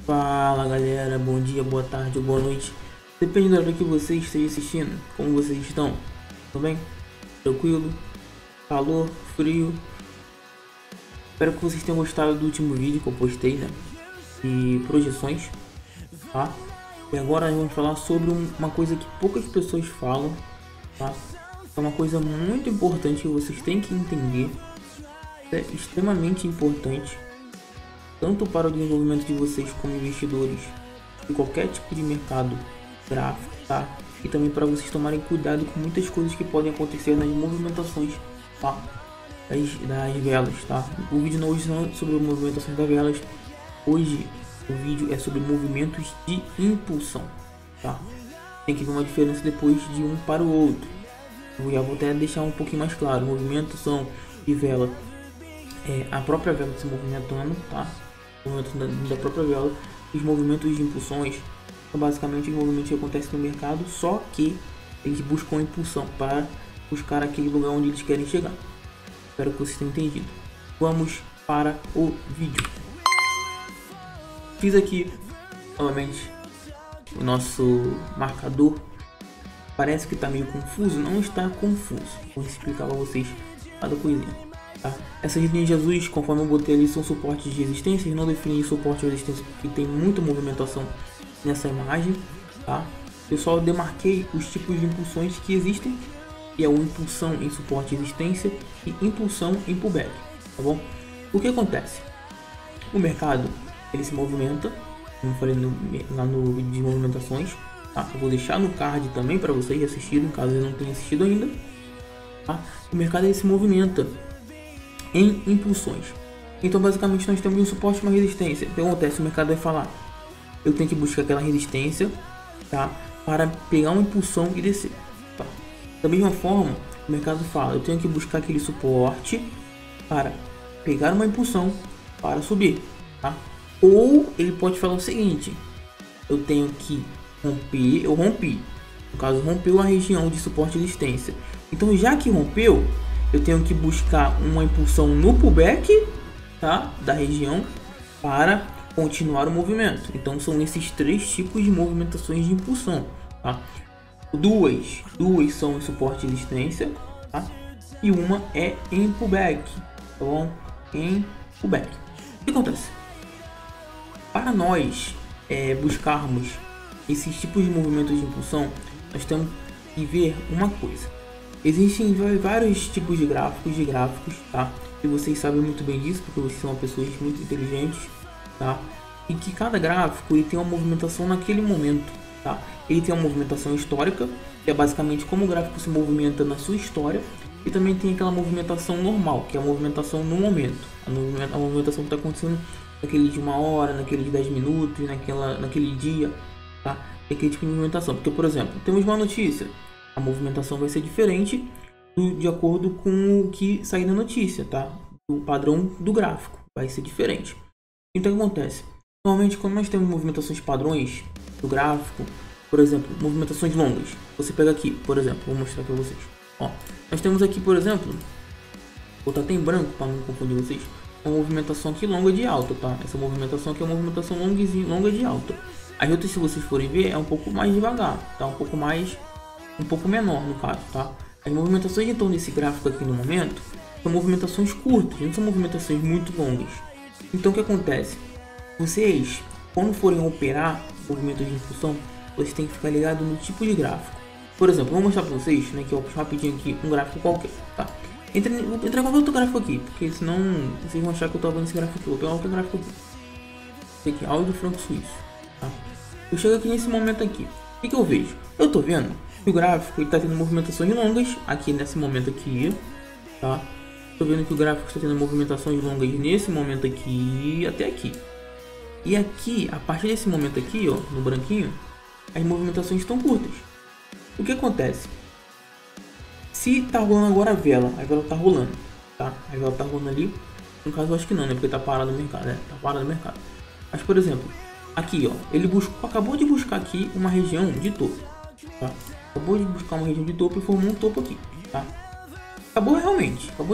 Fala galera, bom dia, boa tarde ou boa noite. Depende da hora que você esteja assistindo. Como vocês estão? Tudo bem? Tranquilo? Calor? Frio? Espero que vocês tenham gostado do último vídeo que eu postei, né? De projeções, tá? E agora vamos falar sobre uma coisa que poucas pessoas falam, tá? É uma coisa muito importante que vocês têm que entender. É extremamente importante, tanto para o desenvolvimento de vocês como investidores de qualquer tipo de mercado gráfico, tá? E também para vocês tomarem cuidado com muitas coisas que podem acontecer nas movimentações, tá? Das velas, tá? O vídeo não hoje não é sobre movimentações das velas. Hoje o vídeo é sobre movimentos de impulsão, tá? Tem que ver uma diferença depois de um para o outro. Eu já vou até deixar um pouquinho mais claro. Movimentação de vela é a própria vela se movimentando, tá? Da própria vela. Os movimentos de impulsões são basicamente os movimentos que acontecem no mercado, só que eles buscam impulsão para buscar aquele lugar onde eles querem chegar. Espero que vocês tenham entendido. Vamos para o vídeo. Fiz aqui novamente o nosso marcador. Parece que está meio confuso, não está confuso. Vou explicar para vocês cada coisinha. Tá? Essas linhas azuis, conforme eu botei ali, são suportes de resistência. Não defini suporte de resistência porque tem muita movimentação nessa imagem, tá? Eu só demarquei os tipos de impulsões que existem, que é o impulsão em suporte de resistência e impulsão em pullback, tá bom? O que acontece? O mercado ele se movimenta, como eu falei lá no vídeo de movimentações, tá? Eu vou deixar no card também para vocês assistirem, caso eles não tenham assistido ainda, tá? O mercado ele se movimenta em impulsões. Então basicamente nós temos um suporte e uma resistência. O que acontece? O mercado vai falar: eu tenho que buscar aquela resistência, tá? Para pegar uma impulsão e descer, tá? Da mesma forma, o mercado fala: eu tenho que buscar aquele suporte para pegar uma impulsão para subir, tá? Ou ele pode falar o seguinte: eu tenho que romper, eu rompi, no caso rompeu a região de suporte e resistência. Então já que rompeu, eu tenho que buscar uma impulsão no pullback, tá? Da região para continuar o movimento. Então são esses três tipos de movimentações de impulsão, tá? Duas são em suporte e resistência, tá? E uma é em pullback, tá bom? Em pullback. O que acontece? Para nós buscarmos esses tipos de movimentos de impulsão, nós temos que ver uma coisa. Existem vários tipos de gráficos, tá? E vocês sabem muito bem disso, porque vocês são pessoas muito inteligentes, tá? E que cada gráfico ele tem uma movimentação naquele momento, tá? Ele tem uma movimentação histórica, que é basicamente como o gráfico se movimenta na sua história, e também tem aquela movimentação normal, que é a movimentação no momento, a movimentação que está acontecendo naquele de uma hora, naquele de 10 minutos, naquele dia, tá? É aquele tipo de movimentação, porque por exemplo, temos uma notícia, a movimentação vai ser diferente de acordo com o que sair na notícia, tá? O padrão do gráfico vai ser diferente. Então o que acontece? Normalmente quando nós temos movimentações padrões do gráfico, por exemplo, movimentações longas, você pega aqui, por exemplo, vou mostrar para vocês. Ó, nós temos aqui, por exemplo, vou botar até em branco para não confundir vocês, uma movimentação aqui longa de alta, tá? Essa movimentação aqui é uma movimentação longa de alta. As outras, se vocês forem ver, é um pouco mais devagar, tá? Um pouco menor no caso, tá? As movimentações então desse gráfico aqui no momento são movimentações curtas, não são movimentações muito longas. Então o que acontece? Vocês, quando forem operar movimentos de impulsão, vocês têm que ficar ligado no tipo de gráfico. Por exemplo, vou mostrar para vocês, né, que eu rapidinho aqui um gráfico qualquer, tá? Vou entrar com outro gráfico aqui, porque senão vocês vão achar que eu tô vendo esse gráfico aqui. Vou pegar outro gráfico aqui. Esse aqui, áudio franco suíço, tá? Eu chego aqui nesse momento aqui. O que eu vejo? Eu tô vendo que o gráfico está tendo movimentações longas aqui nesse momento aqui, tá? Tô vendo que o gráfico está tendo movimentações longas nesse momento aqui até aqui. E aqui, a partir desse momento aqui, ó, no branquinho, as movimentações estão curtas. O que acontece? Se tá rolando agora a vela tá rolando, tá? A vela tá rolando ali. No caso, eu acho que não, né? Porque tá parado no mercado, né? Tá parado no mercado. Mas, por exemplo, aqui, ó, ele acabou de buscar aqui uma região de topo, tá? Acabou de buscar uma região de topo e formou um topo aqui, tá? Acabou de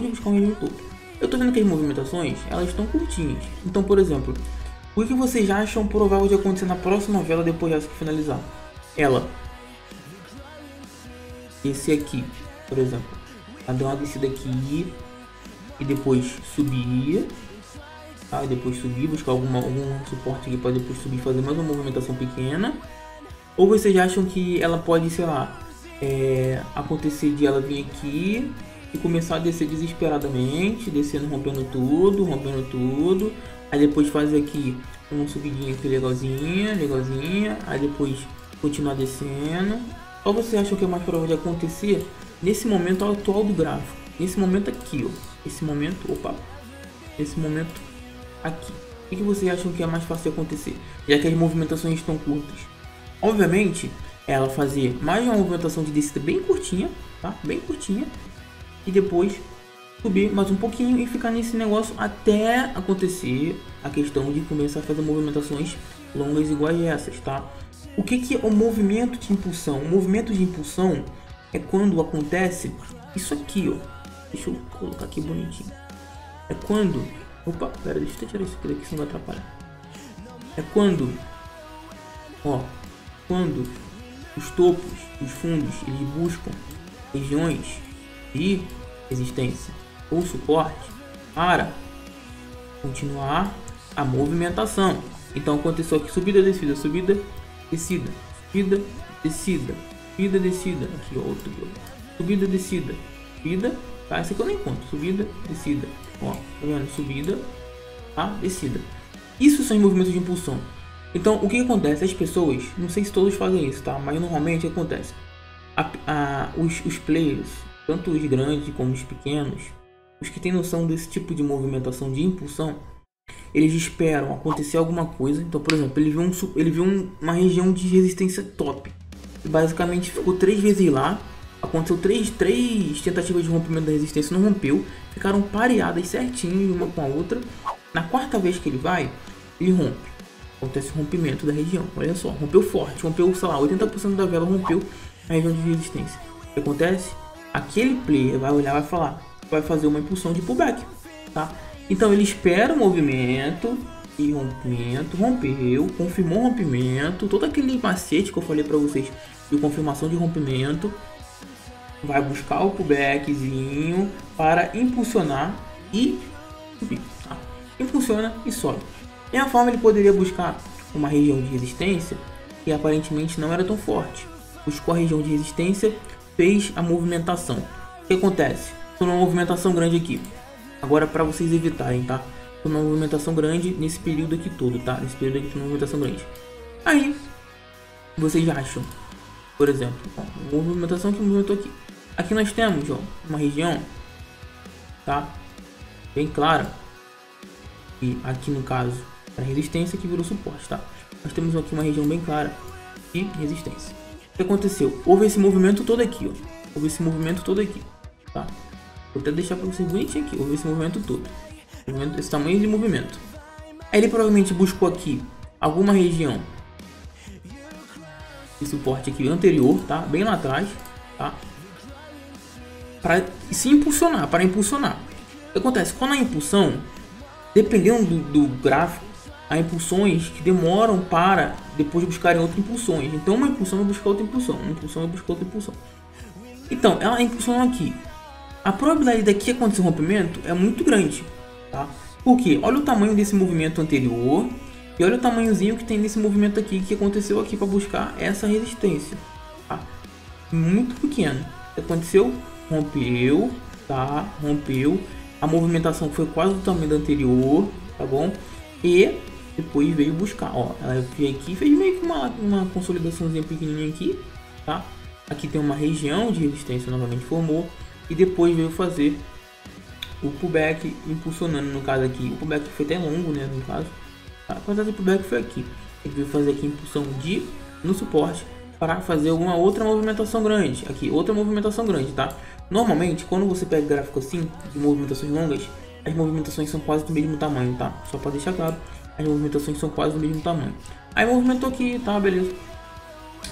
buscar uma região de topo. Eu tô vendo que as movimentações, elas estão curtinhas. Então, por exemplo, O que vocês acham provável de acontecer na próxima vela depois dessa que finalizar? Ela. Esse aqui, por exemplo. Ela deu uma descida aqui. E depois subir. Tá? E depois subir, buscar algum suporte aqui para depois subir e fazer mais uma movimentação pequena. Ou vocês acham que ela pode, sei lá, acontecer de ela vir aqui e começar a descer desesperadamente, descendo, rompendo tudo. Aí depois fazer aqui uma subidinha aqui legalzinha. Aí depois continuar descendo. Ou vocês acham que é mais provável de acontecer nesse momento atual do gráfico? Nesse momento aqui, ó. Esse momento aqui. O que vocês acham que é mais fácil de acontecer? Já que as movimentações estão curtas. Obviamente, ela fazer mais uma movimentação de descida bem curtinha, tá? Bem curtinha. E depois subir mais um pouquinho e ficar nesse negócio até acontecer a questão de começar a fazer movimentações longas iguais a essas, tá? O que é o movimento de impulsão? O movimento de impulsão é quando acontece isso aqui, ó. Deixa eu colocar aqui bonitinho. É quando... Opa, pera, deixa eu tirar isso aqui daqui, senão vai atrapalhar. É quando... Ó, quando os topos, os fundos, eles buscam regiões de resistência ou suporte para continuar a movimentação. Então aconteceu aqui subida, descida, subida, descida, subida, descida, subida, descida. Aqui outro, subida, descida, subida, tá? Esse aqui eu nem conto, subida, descida, ó, tá vendo? Subida, tá? Descida. Isso são os movimentos de impulsão. Então o que acontece? As pessoas, não sei se todos fazem isso, tá? Mas normalmente acontece. Os players, tanto os grandes como os pequenos, os que têm noção desse tipo de movimentação de impulsão, eles esperam acontecer alguma coisa. Então, por exemplo, ele viu uma região de resistência top. E basicamente ficou 3 vezes lá. Aconteceu três tentativas de rompimento da resistência, não rompeu. Ficaram pareadas certinho uma com a outra. Na quarta vez que ele vai, ele rompe. Acontece o rompimento da região. Olha só, rompeu forte. Rompeu, sei lá, 80% da vela rompeu a região de resistência. O que acontece? Aquele player vai olhar e vai falar, vai fazer uma impulsão de pullback, tá? Então ele espera o movimento e rompimento, rompeu, confirmou o rompimento, todo aquele macete que eu falei para vocês de confirmação de rompimento, vai buscar o pullbackzinho para impulsionar e subir, tá? Impulsiona e sobe. De uma forma ele poderia buscar uma região de resistência que aparentemente não era tão forte. Buscou a região de resistência, fez a movimentação. O que acontece? Estou numa movimentação grande aqui. Agora para vocês evitarem, tá? Estou numa movimentação grande nesse período aqui todo, tá? Nesse período aqui estou numa movimentação grande. Aí, vocês acham, por exemplo, ó, uma movimentação que movimentou aqui. Aqui nós temos, ó, uma região, tá? Bem clara. E aqui no caso, a resistência que virou suporte, tá? Nós temos aqui uma região bem clara de resistência. O que aconteceu? Houve esse movimento todo aqui, ó. Houve esse movimento todo aqui, tá? Vou até deixar para vocês bonitinho aqui. Houve esse movimento todo. Esse tamanho de movimento. Aí ele provavelmente buscou aqui alguma região de suporte aqui anterior, tá? Bem lá atrás, tá? Para se impulsionar, para impulsionar. O que acontece? Quando a impulsão, dependendo do gráfico, há impulsões que demoram para depois buscarem outras impulsões. Então uma impulsão vai buscar outra impulsão, uma impulsão vai buscar outra impulsão. Então ela impulsionou aqui. A probabilidade daqui acontecer um rompimento é muito grande, tá? Porque olha o tamanho desse movimento anterior e olha o tamanhozinho que tem nesse movimento aqui que aconteceu aqui para buscar essa resistência, tá? Muito pequeno. O que aconteceu? Rompeu, tá? Rompeu. A movimentação foi quase do tamanho da anterior, tá bom? E depois veio buscar, ó. Ela veio aqui, fez meio que uma consolidaçãozinha pequenininha aqui, tá? Aqui tem uma região de resistência novamente formou. E depois veio fazer o pullback impulsionando, no caso aqui. O pullback foi até longo, né, no caso. A quantidade de pullback foi aqui. Ele veio fazer aqui impulsão no suporte para fazer alguma outra movimentação grande. Aqui, outra movimentação grande, tá? Normalmente, quando você pega gráfico assim, de movimentações longas, as movimentações são quase do mesmo tamanho, tá? Só para deixar claro, as movimentações são quase do mesmo tamanho. Aí movimentou aqui, tá, beleza.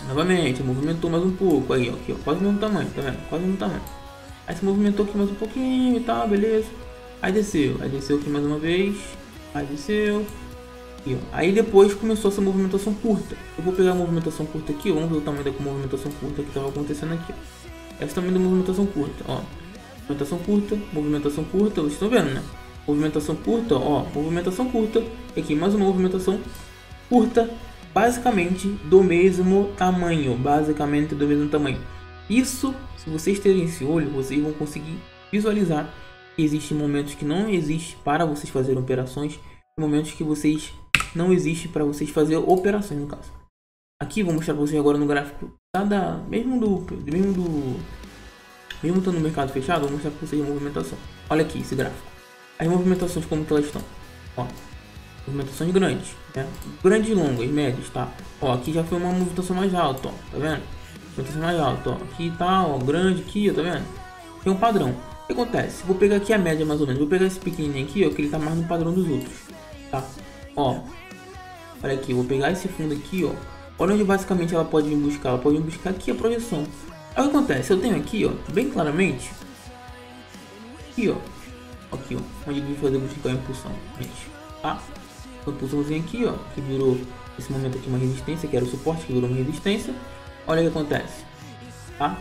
Novamente, movimentou mais um pouco, aí, ó, aqui, ó, quase o mesmo tamanho, tá vendo? Quase o mesmo tamanho. Aí se movimentou aqui mais um pouquinho e tal, beleza. Aí desceu aqui mais uma vez. Aí desceu. Aqui, ó. Aí depois começou essa movimentação curta. Eu vou pegar a movimentação curta aqui, vamos ver o tamanho da movimentação curta que estava acontecendo aqui. Essa também da movimentação curta, ó. Movimentação curta, vocês estão vendo, né? Movimentação curta, ó, movimentação curta. E aqui mais uma movimentação curta, basicamente do mesmo tamanho, Isso, se vocês terem esse olho, vocês vão conseguir visualizar que existem momentos que não existe para vocês fazerem operações, e momentos que vocês não existe para vocês fazer operações, no caso. Aqui vou mostrar para vocês agora no gráfico, mesmo estando no mercado fechado, vou mostrar para vocês a movimentação. Olha aqui esse gráfico. As movimentações como que elas estão. Ó, movimentações grandes, né? Grandes, longas, médias, tá? Ó, aqui já foi uma movimentação mais alta, ó, tá vendo? Movimentação mais alta, ó. Aqui tá, ó, grande aqui, ó, tá vendo? Tem um padrão. O que acontece? Vou pegar aqui a média mais ou menos. Vou pegar esse pequenininho aqui, ó, que ele tá mais no padrão dos outros, tá? Ó, olha aqui, vou pegar esse fundo aqui, ó. Olha onde basicamente ela pode me buscar. Ela pode me buscar aqui a projeção. Aí o que acontece? Eu tenho aqui, ó, bem claramente, aqui, ó, onde eu vou fazer buscar a impulsão, gente, tá? A impulsãozinha aqui, ó, que virou esse momento aqui uma resistência, que era o suporte, que virou uma resistência. Olha o que acontece, tá?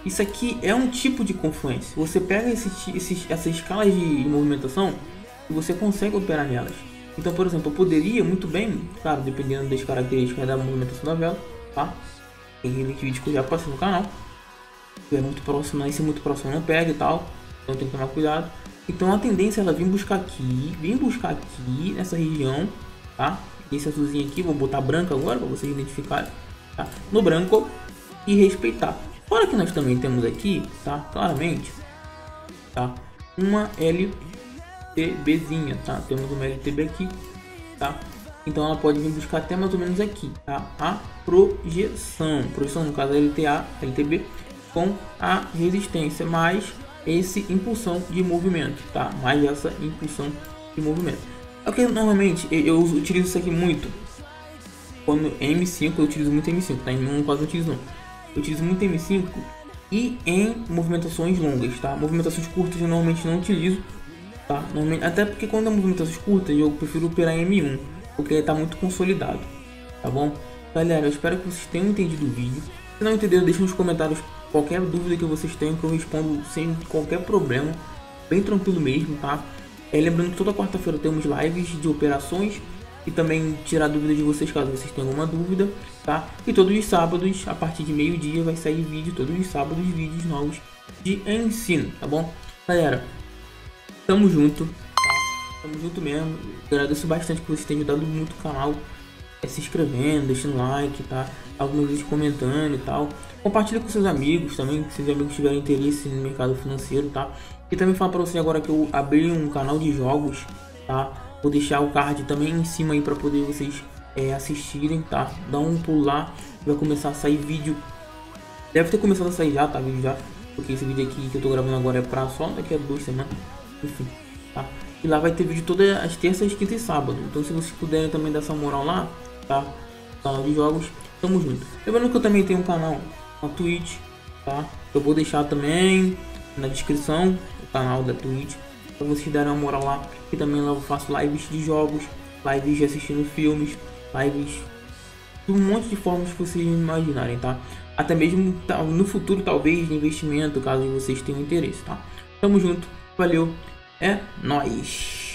Isso aqui é um tipo de confluência. Você pega essas escalas de movimentação e você consegue operar nelas. Então, por exemplo, eu poderia muito bem, claro, dependendo das características da movimentação da vela, tá? Tem vídeo que eu já passei no canal. Se é muito próximo, se muito próximo não pega e tal. Então tem que tomar cuidado. Então a tendência é ela vir buscar aqui nessa região, tá? Esse azulzinho aqui, vou botar branco agora para vocês identificarem, tá? No branco e respeitar. Fora que nós também temos aqui, tá? Claramente, tá? Uma LTBzinha, tá? Temos uma LTB aqui, tá? Então ela pode vir buscar até mais ou menos aqui, tá? A projeção no caso LTA, LTB, com a resistência, mais esse impulsão de movimento, tá? Mais essa impulsão de movimento. É o que normalmente eu utilizo isso aqui muito. Quando M5, eu utilizo muito M5, tá? Em quase não utilizo não. Eu utilizo muito M5 e em movimentações longas, tá? Movimentações curtas eu normalmente não utilizo, tá? Normalmente, até porque quando é movimentações curtas eu prefiro operar em M1. Porque está muito consolidado, tá bom? Galera, eu espero que vocês tenham entendido o vídeo. Se não entenderam, deixe nos comentários qualquer dúvida que vocês tenham, que eu respondo sem qualquer problema, bem tranquilo mesmo, tá? Lembrando que toda quarta-feira temos lives de operações e também tirar dúvida de vocês caso vocês tenham alguma dúvida, tá? E todos os sábados, a partir de meio-dia, vai sair vídeo, todos os sábados, vídeos novos de ensino, tá bom? Galera, tamo junto. Tamo junto mesmo. Agradeço bastante que vocês tenham ajudado muito o canal, se inscrevendo, deixando like, tá? Algumas vezes comentando e tal. Compartilha com seus amigos também, se seus amigos tiverem interesse no mercado financeiro, tá? E também falar pra você agora que eu abri um canal de jogos, tá? Vou deixar o card também em cima aí pra poder vocês assistirem, tá? Dá um pulo lá, vai começar a sair vídeo. Deve ter começado a sair já, tá? Vídeo já. Porque esse vídeo aqui que eu tô gravando agora é pra só daqui a 2 semanas. Enfim, tá? E lá vai ter vídeo todas as terças, quintas e sábado. Então se vocês puderem também dar essa moral lá, tá? Canal de jogos, tamo junto. Lembrando que eu também tenho um canal na Twitch, tá? Eu vou deixar também na descrição o canal da Twitch, pra vocês darem uma moral lá. E também lá eu faço lives de jogos, lives de assistindo filmes, lives de um monte de formas que vocês imaginarem, tá? Até mesmo no futuro, talvez, de investimento, caso vocês tenham interesse, tá? Tamo junto, valeu! É nóis!